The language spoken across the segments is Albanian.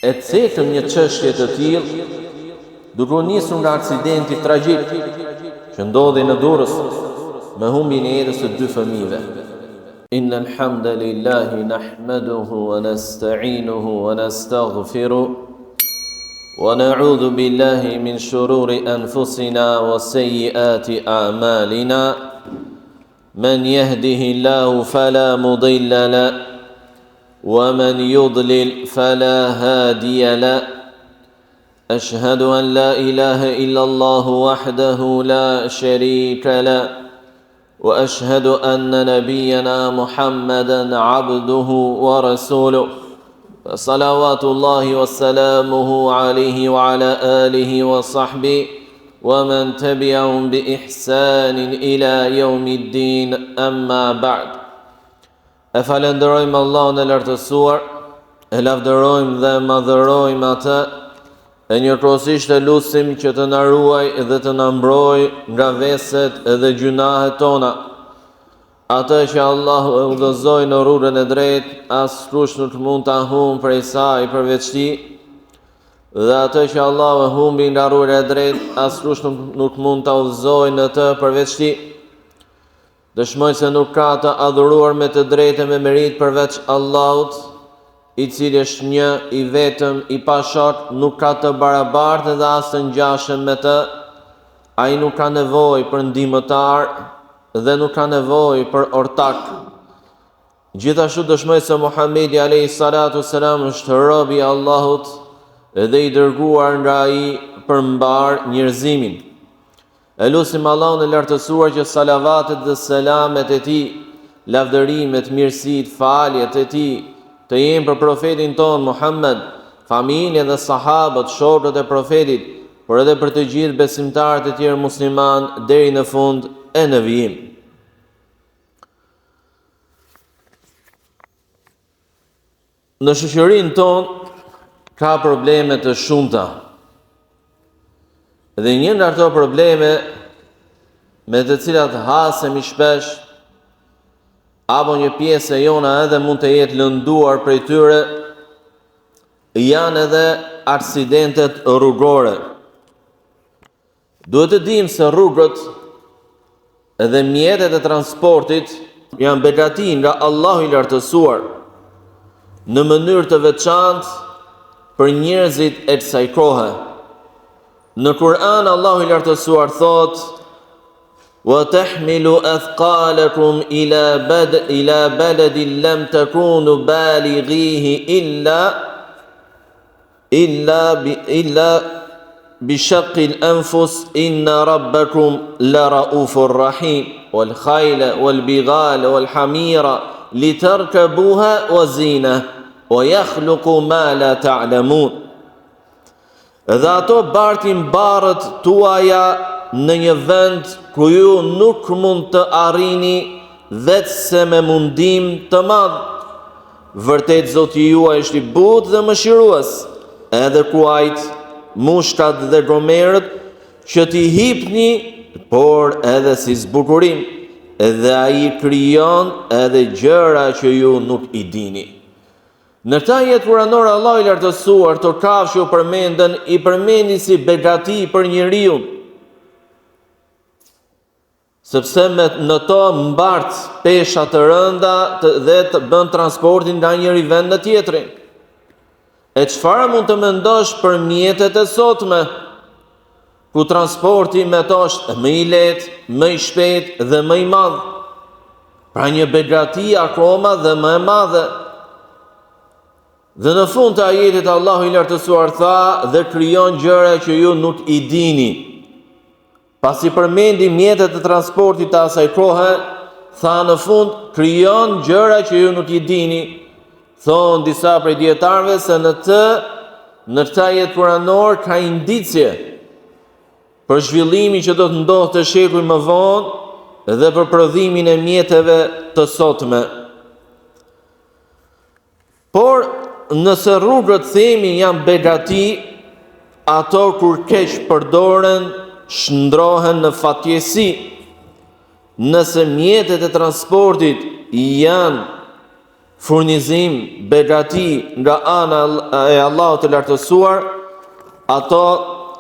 e cekëm një çështje të tillë, duke nisur nga aksidenti tragjik që ndodhi në Durrës me humbjen e jetës së 2 fëmijëve. Innal hamdalillahi nahmaduhu wa nasta'inuhu wa nastaghfiruh wa na'udhu billahi min shururi anfusina wa sayyiati a'malina. Man yahdihillahu fala mudilla lahu wa man yudlil fala hadiya lahu. أشهد أن لا إله إلا الله وحده لا شريك له وأشهد أن نبينا محمدا عبده ورسوله فصلوات الله وسلامه عليه وعلى آله وصحبه ومن تبعهم بإحسان إلى يوم الدين أما بعد. Falenderojmë Allahun e lartësuar, e lavdërojmë dhe madhërojmë atë, e njërkohësisht e lutim që të na ruaj dhe të na mbroj nga veset dhe gjunahet tona. Atë që Allahu e udhëzoi në rrugën e drejtë, askush nuk mund ta humbë prej saj përveç tij, dhe atë që Allahu e humbi nga rruga e drejtë, askush nuk mund ta udhëzojë në të përveç tij. Dëshmoj se nuk ka të adhuruar me të drejtë me merit përveç Allahut, i cili është një, i vetëm, i pashok, nuk ka të barabartë dhe as të ngjashëm me të. Ai nuk ka nevojë për ndihmëtar dhe nuk ka nevojë për ortak. Gjithashtu dëshmoj se Muhamedi alayhi salatu selam është robi i Allahut dhe i dërguar nga ai për mbar njerëzimin. E lutim Allahun e lartësuar që salavatet dhe selamet e tij, lavdërimet, mirësitë, faljet e tij të jenë për profetin ton Muhammed, familjen dhe sahabët, shokët e profetit, por edhe për të gjithë besimtarët e tjerë musliman deri në fund e në vijim. Në shoqërinë tonë ka probleme të shumta. Dhe një nga ato probleme me të cilat hasemi shpesh, apo një pjesë e jona edhe mund të jetë lënduar prej tyre, janë edhe aksidentet rrugore. Duhet të dimë se rrugët edhe mjetet e transportit janë begati nga Allahu i lartësuar në mënyrë të veçantë për njerëzit e kësaj kohe. Në Kur'an Allahu i lartësuar thotë: وَتَحْمِلُ أَثْقَالَكُمْ إِلَى بَلَدٍ لَمْ تَكُونُوا بَالِغِيهِ إِلَّا بِشَقِّ الْأَنفُسِ إِنَّ رَبَّكُمْ لَرَؤُوفٌ رَحِيمٌ وَالْخَيْلَ وَالْبِغَالَ وَالْحَمِيرَ لِتَرْكَبُوهَا وَزِينَةً وَيَخْلُقُ مَا لَا تَعْلَمُونَ. Dhe ato bartin barët tuaja në një vend ku ju nuk mund të arrini vetëse me mundim të madh. Vërtet Zoti juaj është i butë dhe mëshirues, edhe kuajt, mushkat dhe gomerët që t'i hipni, por edhe si zbukurim, edhe ai krijon edhe gjëra që ju nuk i dini. Në këtë ajet kuranor Allahu i lartësuar të kafshë u përmendën, i përmendi si begati për njeriu, sepse në to mbart pesha të rënda dhe të bën transportin nga njëri vend në tjetrin. E çfarë mund të mendosh për mjetet e sotme, ku transporti me to është më i lehtë, më i shpejtë dhe më i madh. Pra një begati akoma dhe më e madhe. Dhe në fund të ajetit Allahu i lartësuar tha: dhe krijon gjëra që ju nuk i dini. Pasi përmendi mjetet e transportit të asaj kohe, tha në fund: krijon gjëra që ju nuk i dini. Thonë disa prej dietarëve se në këtë ajet kuranor ka indicje për zhvillimin që do të ndodhë të shekullit më vonë dhe për prodhimin e mjeteve të sotme. Por nëse rrugët themi janë begati, ato kur keq përdoren shndrohen në fatjesi. Nëse mjetet e transportit janë furnizim, begati nga ana e Allahut të lartësuar, ato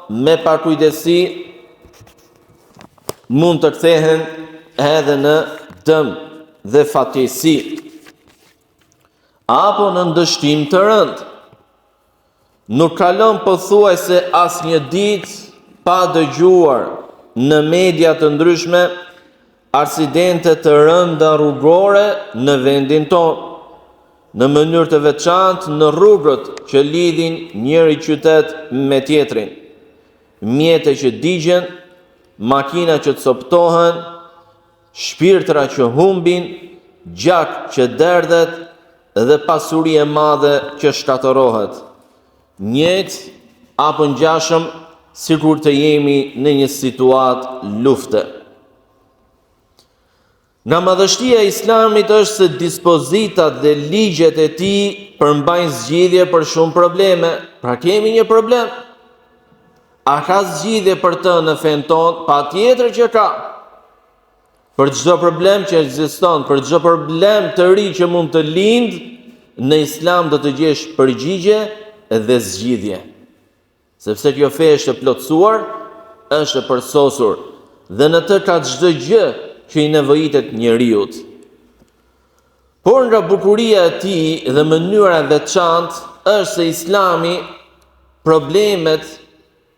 me pakujdesi mund të kthehen edhe në dëm dhe fatkeqësi apo në ndështim të rënd. Nuk kalon pothuajse asnjë ditë pa dëgjuar në media të ndryshme aksidente të rënda rrugore në vendin tonë, në mënyrë të veçantë në rrugët që lidhin njëri qytet me tjetrin, mjete që digjen, makina që coptohen, shpirtra që humbin, gjak që derdhet dhe pasuri e madhe që shkatërohet. Njëjtë apo ngjashëm sikur të jemi në një situatë lufte. Nga madhështia e Islamit është se dispozitat dhe ligjet e tij përmbajnë zgjidhje për shumë probleme. Pra kemi një problem. A ka zgjidhje për të në fen tonë? Patjetër që ka. Për çdo problem që ekziston, për çdo problem të ri që mund të lindë, në Islam do të gjesh përgjigje dhe zgjidhje. Sepse kjo fe është e plotësuar, është e përsosur dhe në të ka çdo gjë që i nevojitet njeriut. Por nga bukuria e tij dhe mënyra e veçantë është se Islami problemet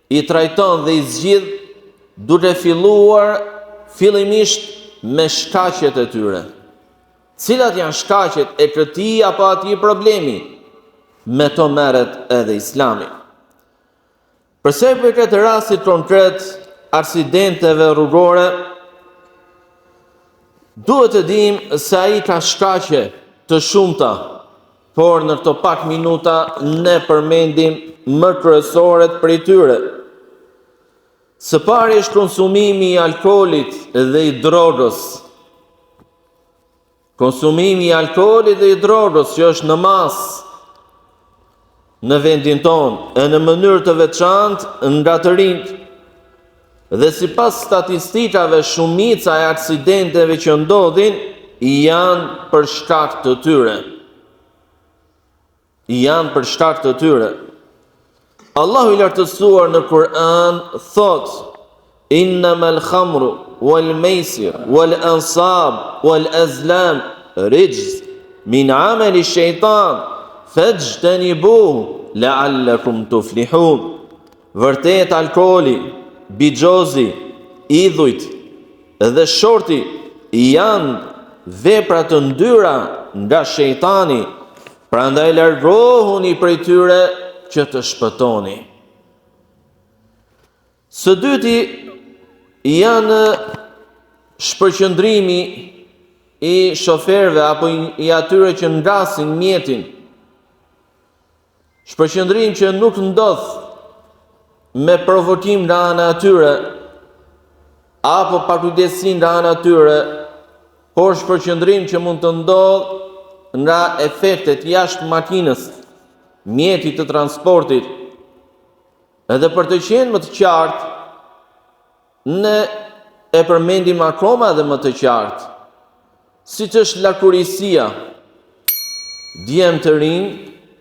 i trajton dhe i zgjidh duke filluar fillimisht me shkaqet e tyre. Cilat janë shkaqet e këtij apo atij problemi? Me to merret edhe Islami. Përse për këtë rastit konkret aksidenteve rrugore, duhet të dimë se ai ka shkaqe të shumta, por në këto pak minuta ne përmendim më kryesoret prej tyre. Së pari është konsumimi i alkoolit dhe i drogës. Konsumimi i alkoolit dhe i drogës që është në masë në vendin tonë e në mënyrë të veçantë nga të rinjt. Dhe sipas statistikave, shumica e aksidenteve që ndodhin janë për shkak të tyre. Janë për shkak të tyre. Allahu i lartësuar në Kur'an thot: "Innamal khamru wal maisir wal ansab wal azlam rijz min amali shaytan fajtanibuhu la'allakum tuflihun." Vërtet alkooli, bixhozi, idhujt dhe shorti janë vepra të ndyra nga shejtani, prandaj largohuni prej tyre që të shpëtoni. Së dyti janë shpërqendrimi i shoferëve apo i atyre që ngasin mjetin. Shpërqendrim që nuk ndodh me provokim nga ana e tyre apo pakujdesi nga ana e tyre, por shpërqendrim që mund të ndodh nga efektet jashtë makinës, mjetit të transportit. Edhe për të qenë më të qartë, ne e përmendim akoma dhe më të qartë, siç është lakurisia, djem të rinj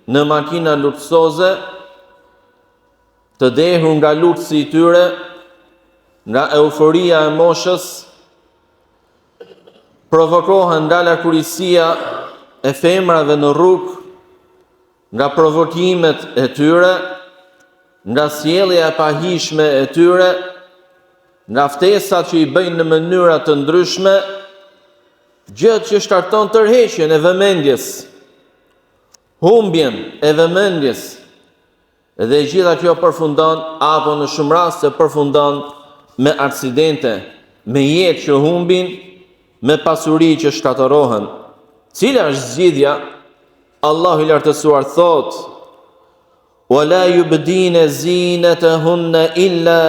në makina luksoze, të dehur nga luksi i tyre, nga euforia e moshës, provokohen nga lakurisia e femrave në rrugë, nga provokimet e tyre, nga sjellja e pahishme e tyre, nga ftesat që i bëjnë në mënyra të ndryshme, gjë që shkakton tërheqjen e vëmendjes, humbjen e vëmendjes, dhe gjitha kjo përfundon apo në shumë raste përfundon me aksidente, me jetë që humbin, me pasuri që shkatërohen. Cila është zgjidhja? Allahu i lartësuar thot: "Wala yubdina zinatahunna illa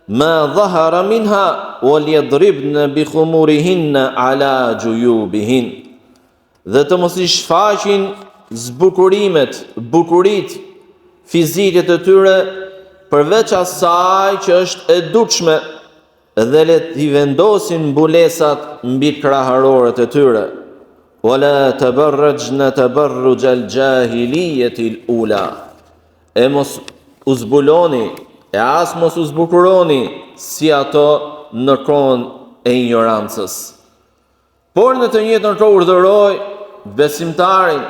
ma dhahara minha walyadribna bi khumurihinna ala juyubihin." Dhe të mos i shfaqin zbukurimet, bukuritë fizike të tyre përveç asaj që është e dukshme, dhe le t'i vendosin mbulesat mbi krahëroret e tyre. wala tabarrajna tabarruj al-jahiliyyati al-ula. E mos u zbuloni, e as mos u zbukuroni si ato në kohën e ignorancës. Por në të njëjtën kohë urdhëroi besimtarin,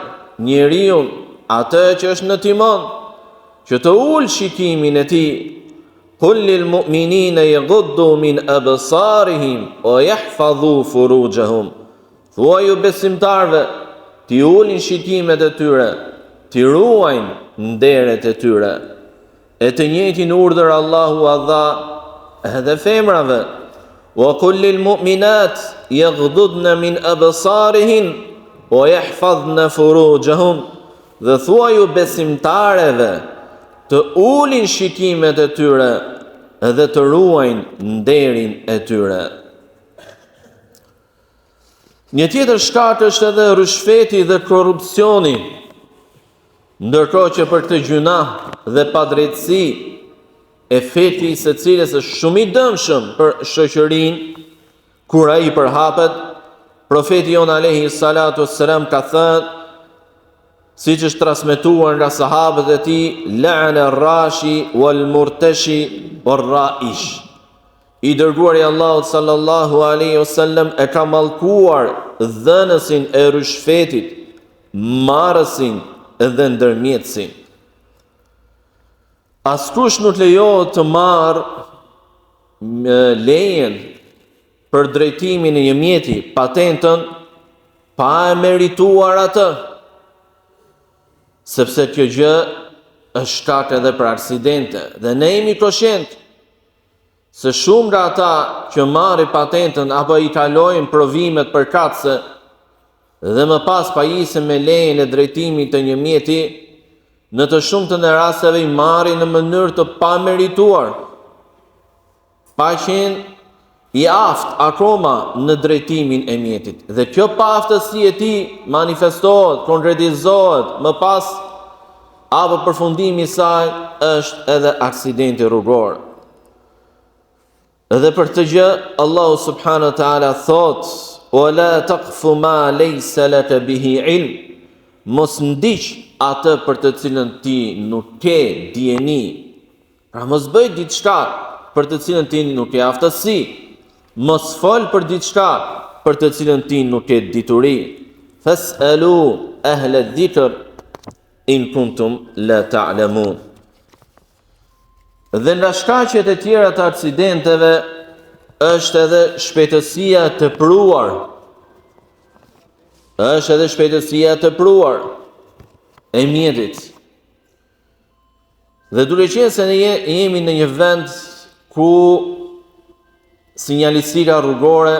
njeriu, atë që është në timon, që të ul shikimin e tij. Qul lil mu'minina yaghuddu min absarihim wa yahfazu furujahum. Thuaju besimtarve, ti ulin shikimet e tyre, ti ruajnë nderet e tyre. E të njëjtin urdhër Allahu a dha edhe femrave. Wa qul lil mu'minat yaghdudna min absarihin wa yahfazna furujahum. Dhe thuaju besimtareve të ulin shikimet e tyre edhe të ruajnë nderin e tyre. Një tjetër shkak është edhe rishfeti dhe korrupsioni, ndërkohë që për këtë gjuna dhe padrejtësi efekti i secilës është shumë i dëmshëm për shoqërinë. Kur ai përhapet, profeti jon alayhi salatu wassalam ka thënë, siç është transmetuar nga sahabët e tij, la'ana ar-rashi wal murtashi wal ra'ish. I dërguari Allahut sallallahu alaihi wasallam e ka mallkuar dhënësin e rishfetit, marrësin dhe ndërmjetësin. Askush nuk lejohet të marrë lejen për drejtimin e një mjeti, patentën, pa e merituar atë, sepse kjo gjë është shkak edhe për aksidente. Dhe ne jemi koshent se shumë nga ata që marrin patentën apo i kalojnë provimet përkatëse dhe më pas pajisen me lejen e drejtimit të një mjeti, në të shumtën e rasteve i marrin në mënyrë të pamerituar, pa qenë i aftë akoma në drejtimin e mjetit. Dhe kjo paaftësi e tij manifestohet, konkretizohet më pas apo përfundimi i saj është edhe aksidenti rrugor. Dhe për të gjë Allahu subhanahu wa taala thot: "Wala taqfu ma laysa laka bihi ilm." Mos ndiq atë për të cilën ti nuk ke dijeni. Pra mos bëj diçka për të cilën ti nuk ke aftësi. Mos fol për diçka për të cilën ti nuk ke dituri. Fas'alu ahla dhikr in kuntum la ta'lamun. Dhe nga shkaqet e tjera të aksidenteve është edhe shpejtësia të pruar. Është edhe shpejtësia të pruar e mjetit. Dhe duke qenë se ne jemi në një vend ku sinjalistika rrugore,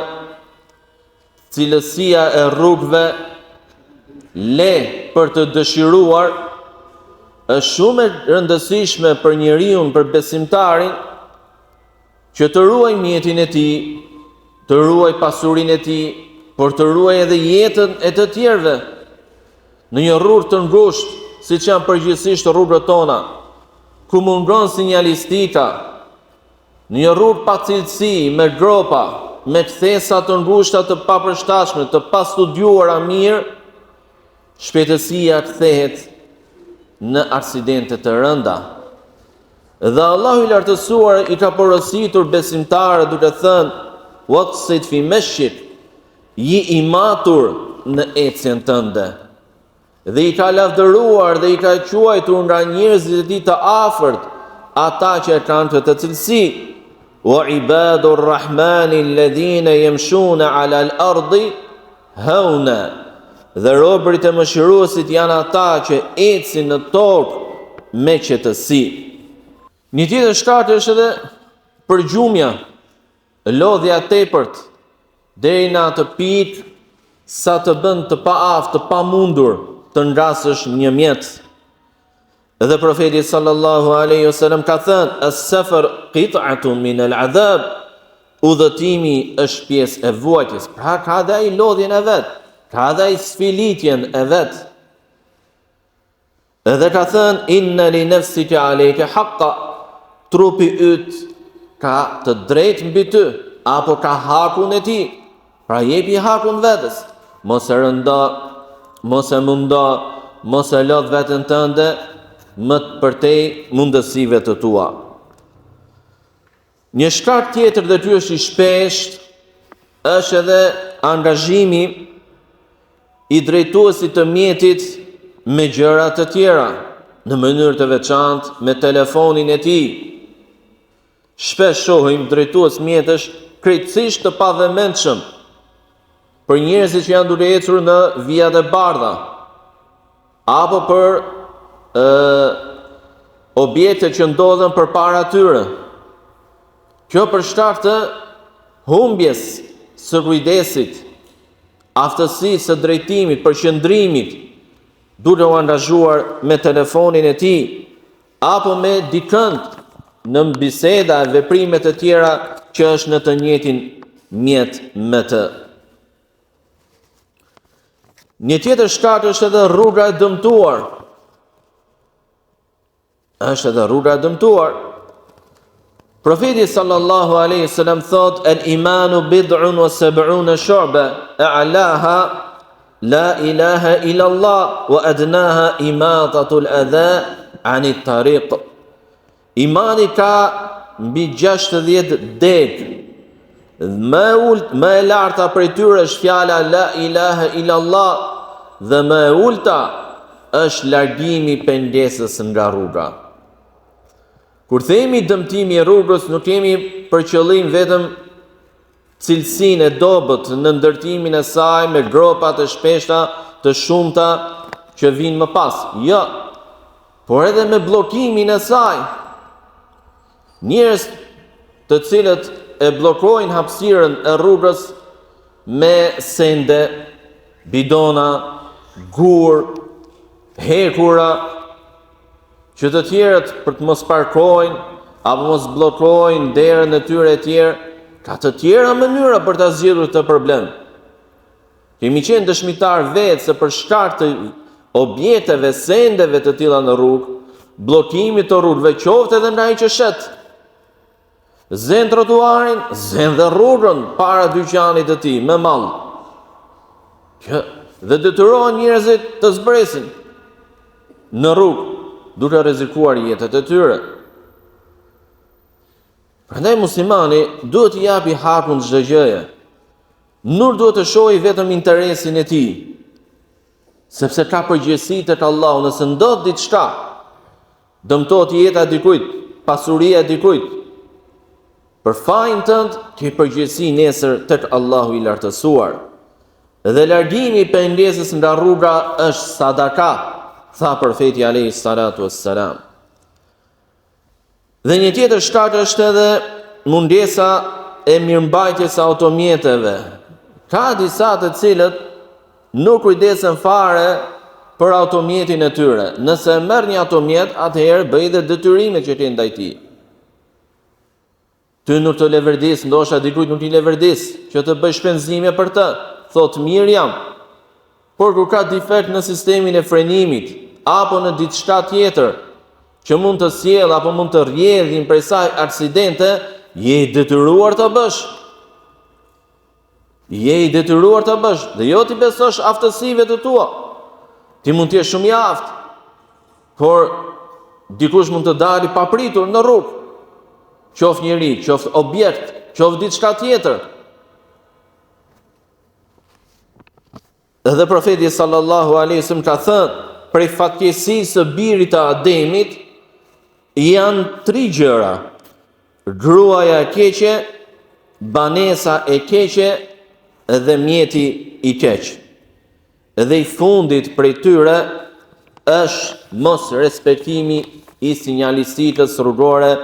cilësia e rrugëve le për të dëshiruar, është shumë e rëndësishme për njeriu, për besimtarin, që të ruaj mjetin e tij, të ruaj pasurinë e tij, por të ruaj edhe jetën e të tjerëve në një rrugë të ngushtë, siç janë përgjithsisht rrugët tona, ku mungon sinjalistika, në një rrugë pa cilësi, me gropa, me kthesa të ngushta të papërshtatshme, të pastudiuara mirë, shpejtësia kthehet në aksidente të rënda. Dhe Allahu i lartësuar i ka porositur besimtarët duke thënë: "Waqsid fi mashik", ji i matur në ecjen tënde. Dhe i ka lavdëruar dhe i ka quajtur nga njerëzit e tij të afërt ata që kanë këtë cilësi. "Wa ibadur rahmani alladhina yamshuna 'ala al-ardi hauna." Dhe robërit e mëshiruesit janë ata që ecin në tokë me qetësi. Një tjetër shkak është edhe përgjumja, lodhja tepërt, deri në atë pikë sa të bën të paaftë, të pamundur të ngasësh një mjet. Dhe profeti sallallahu alaihi wasallam ka thënë: "As-safar qit'atun min al-'adhab." Udhëtimi është pjesë e vuajtjes. Pra ka dhe ai lodhjen e vet, ka dhe ai sfilitjen e vet. Edhe ka thënë: "Inna li nafsika 'alayka haqqa." Trupi yt ka të drejtë mbi ty, apo ka hakun e tij. Pra jepi hakun vetes. mos e rëndo, mos e mundo, mos e lodh veten tënde më të përtej mundësive të tua. Një shkak tjetër dhe ky është i shpesht, është edhe angazhimi i drejtuesit të mjetit me gjëra të tjera, në mënyrë të veçantë me telefonin e tij. Shpesh shohim drejtues mjetësh krejtësisht të pavëmendshëm për njerëzit që janë duke ecur në vijat e bardha, apo për objekte që ndodhen përpara tyre. Kjo për shkak të humbjes së kujdesit, aftësisë së drejtimit, përqendrimit, duke u angazhuar me telefonin e tij apo me dikën në biseda e veprimet e tjera që është në të njëjtin mjet me të. Një tjetër shkak është edhe rruga e dëmtuar. Profeti sallallahu alaihi wasallam thot: "El imanu bid'un wa sab'una shu'ba, a'laha la ilaha illa Allah wa adnaha imatatul adha anit tariq." Imani ka mbi 60 deg. Më e larta prej tyre është fjala la ilaha illa Allah dhe më e ulta është largimi pengesës nga rruga. Kur themi dëmtimi i rrugës, nuk kemi për qëllim vetëm cilësinë e dobët në ndërtimin e saj me gropa të shpeshta, të shumta që vinë më pas. Jo, por edhe me bllokimin e saj. Njerëz të cilët e bllokojnë hapësirën e rrugës me sende, bidona, gur, hekura, që të tjerët për të mos parkojnë apo mos bllokojnë derën e tyre e tjerë, ka të tjera mënyra për ta zgjidhur këtë problem. Kemi qenë dëshmitar vetë se për shkak të objekteve, sendeve të tilla në rrugë, bllokimit të rrugëve, qoftë edhe nga ai që shet, zen trotuarin, zen dhe rrugën para dyqanit të tij me mall. Dhe detyrohen njerëzit të zbresin në rrugë, duke rrezikuar jetët e tyre. Prandaj muslimani duhet t'i japi hakun çdo gjëje. Nuk duhet të shohë vetëm interesin e tij, sepse ka përgjegjësi tek Allahu. Nëse ndodh diçka, dëmtohet jeta e dikujt, pasuria e dikujt, për fajin tënd ke përgjegjësi nesër tek Allahu i lartësuar. Dhe largimi i pengesës nga rruga është sadaka, tha profeti alayhi salatu wassalam. Dhe një tjetër shkak është edhe mungesa e mirëmbajtjes së automjeteve. Ka disa të cilët nuk kujdesen fare për automjetin e tyre. Nëse merr një automjet, atëherë bëj dhe detyrimet që ke ndaj tij. Ty nuk të leverdis, ndoshta dikujt nuk i leverdis, që të bëj shpenzime për të. Thot mirë jam, por kur ka defekt në sistemin e frenimit, apo në diçka tjetër, që mund të sjellë apo mund të rrjedhin prej saj aksidente, je i detyruar të bësh. Dhe jo ti besosh aftësive të tua. Ti mund të jesh shumë i aftë, por dikush mund të dalë papritur në rrugë. Qoftë njeri, qoftë objekt, qoftë diçka tjetër. Dhe profeti sallallahu alaihi wasallam ka thënë, prej fatkeqësisë së birit të Ademit janë 3 gjëra: gruaja e keqe, banesa e keqe dhe mjeti i keq. Dhe i fundit prej tyre është mos respektimi i sinjalistikës rrugore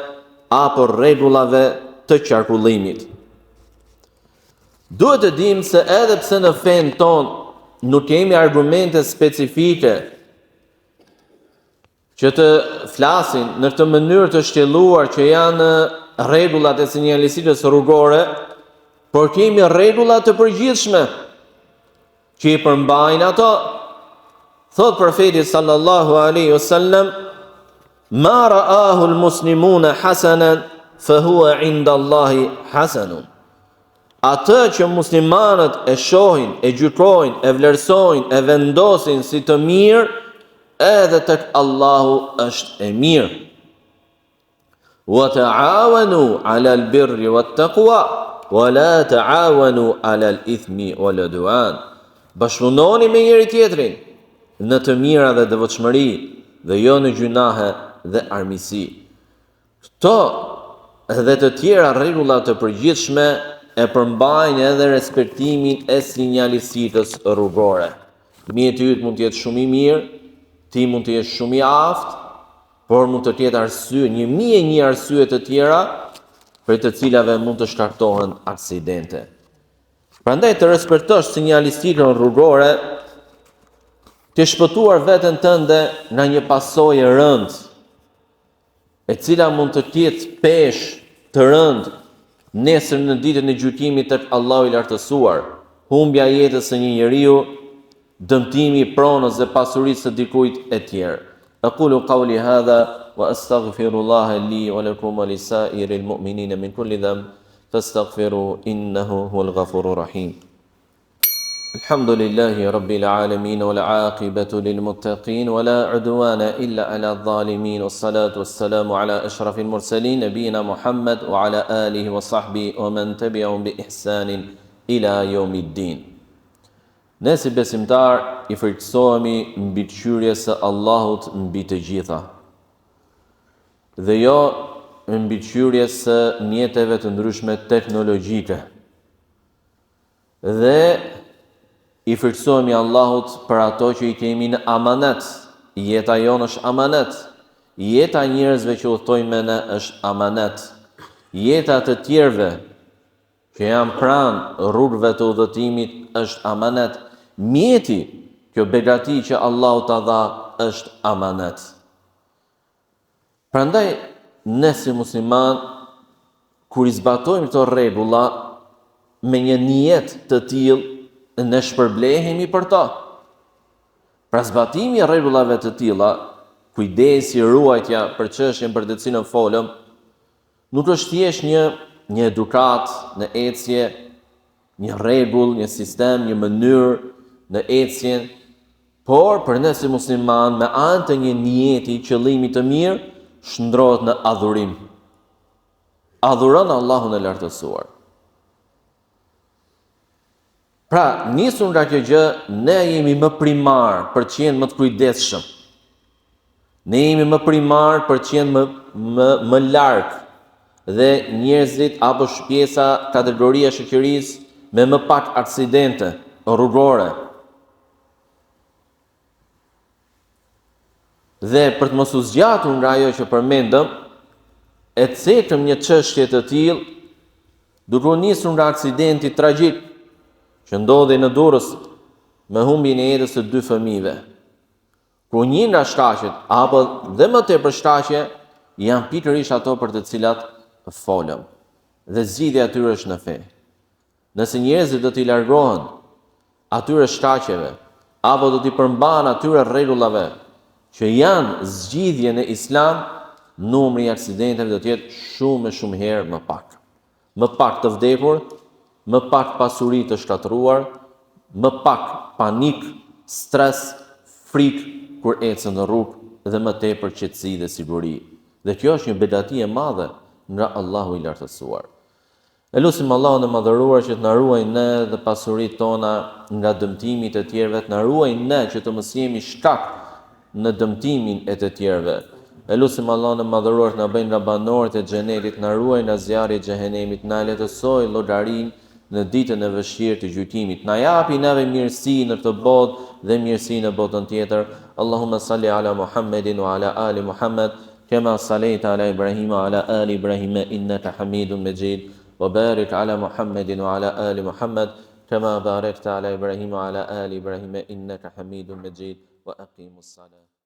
apo rregullave të qarkullimit. Duhet të dimë se edhe pse në fen ton nuk kemi argumente specifike që të flasin në këtë mënyrë të shtjelluar që janë rregullat e sinjalistikës rrugore, por kemi rregulla të përgjithshme që i përmbajnë ato. Thot profeti sallallahu alaihi wasallam: "Ma ra'ahu al-muslimuna hasanan fa huwa 'inda Allahi hasanun." atë që muslimanët e shohin, e gjykojnë, e vlerësojnë, e vendosin si të mirë, edhe tek Allahu është e mirë. Wa ta'awanu 'ala al-birri wat-taqwa wa la ta'awanu 'ala al-ithmi wal-'udwan. Bashkëpunoni me njëri tjetrin në të mira dhe devotshmëri dhe jo në gjunahe dhe armiqësi. Këto dhe të tjera rregulla të përgjithshme e përmbajnë edhe respektimin e sinjalisitës rrugore. Mjeti yt mund të jetë shumë i mirë, ti mund të jesh shumë i aftë, por mund të ketë arsye, 1001 arsye të tjera për të cilave mund të shkaktohen aksidente. Prandaj të respektosh sinjalistikën rrugore, të shpëtuar veten tënde nga një pasojë e rëndë, e cila mund të ketë peshë të rëndë nesër në ditën e gjykimit tek Allahu i lartësuar, humbja e jetës së një njeriu, dëmtimi i pronës dhe pasurisë së dikujt e tjerë. أقول قولي هذا وأستغفر الله لي ولكم ولسائر المؤمنين من كل ذنب فاستغفروا إنه هو الغفور الرحيم. الحمد لله رب العالمين والعاقبة للمتقين ولا عدوان إلا على الظالمين والصلاة والسلام على أشرف المرسلين نبينا محمد وعلى آله وصحبه ومن تبعهم بإحسان إلى يوم الدين. Ne si besimtar i frikësohemi mbi qyrjes së Allahut mbi të gjitha, dhe jo mbi qyrjes së mjeteve të ndryshme teknologjike. Dhe i frikësohemi Allahut për ato që i kemi në amanet. Jeta jonë është amanet. Jeta e njerëzve që udhtojnë me ne është amanet. Jeta të tjerëve që janë pranë rrugëve të udhëtimit është amanet. Mjeti, kjo begati që Allahu ta dha, është amanet. Prandaj, ne si musliman, kur i zbatojmë këto rregulla me një nijet të tillë, ne shpërblehemi për to. Pra zbatimi i rregullave të tilla, kujdesi, ruajtja për çështjen për të cilën folëm, nuk është thjesht një edukat në ecje, një rregull, një sistem, një mënyrë në ecjen, por për ne si musliman, me anë të një nijeti, qëllimi të mirë, shndrohet në adhurim. Adhuron Allahun e lartësuar. Pra, nisur nga kjo gjë, ne jemi më primar për të qenë më të kujdesshëm. Ne jemi më primar për të qenë më larg, dhe njerëzit apo pjesa, kategoria shoqërisë me më pak aksidente rrugore. Dhe për të mos u zgjatur nga ajo që përmendëm, e cekëm një çështje të tillë, duke u nisur nga aksidenti tragjik që ndodhi në Durrës me humbjen e jetës së 2 fëmijëve. Ku një nga shkaqet, apo dhe më tepër shkaqe, janë pikërisht ato për të cilat folëm. Dhe zgjidhja e tyre është në fe. Nëse njerëzit do t'i largohen atyre shkaqeve, apo do t'i përmbahen atyre rregullave që janë zgjidhje në Islam, numri i aksidenteve do të jetë shumë herë më pak. Më pak të vdekur, më pak pasuri të shkatëruar, më pak panik, stres, frikë kur ecën në rrugë dhe më tepër qetësi dhe siguri. Dhe kjo është një begati e madhe nga Allahu i lartësuar. E lutim Allahun e madhëruar që të na ruajë ne dhe pasuritë tona nga dëmtimi të tjerëve, të na ruajë ne që të mos jemi shkak në dëmtimin e të tjerëve. E lutim Allahun e madhëruar të na bëjë nga banorët e xhenetit, na ruajë nga zjarri i xhehenemit, na lehtësojë llogarinë në ditën e vështirë të gjykimit. Na japi neve mirësi në këtë botë dhe mirësi në botën tjetër. Allahumma salli ala Muhammedin wa ala ali Muhammed, kama sallaita ala Ibrahim wa ala ali Ibrahim innaka Hamidum Majid. وبارك على محمد وعلى آل محمد كما باركت على إبراهيم وعلى آل إبراهيم إنك حميد مجيد وأقيموا الصلاة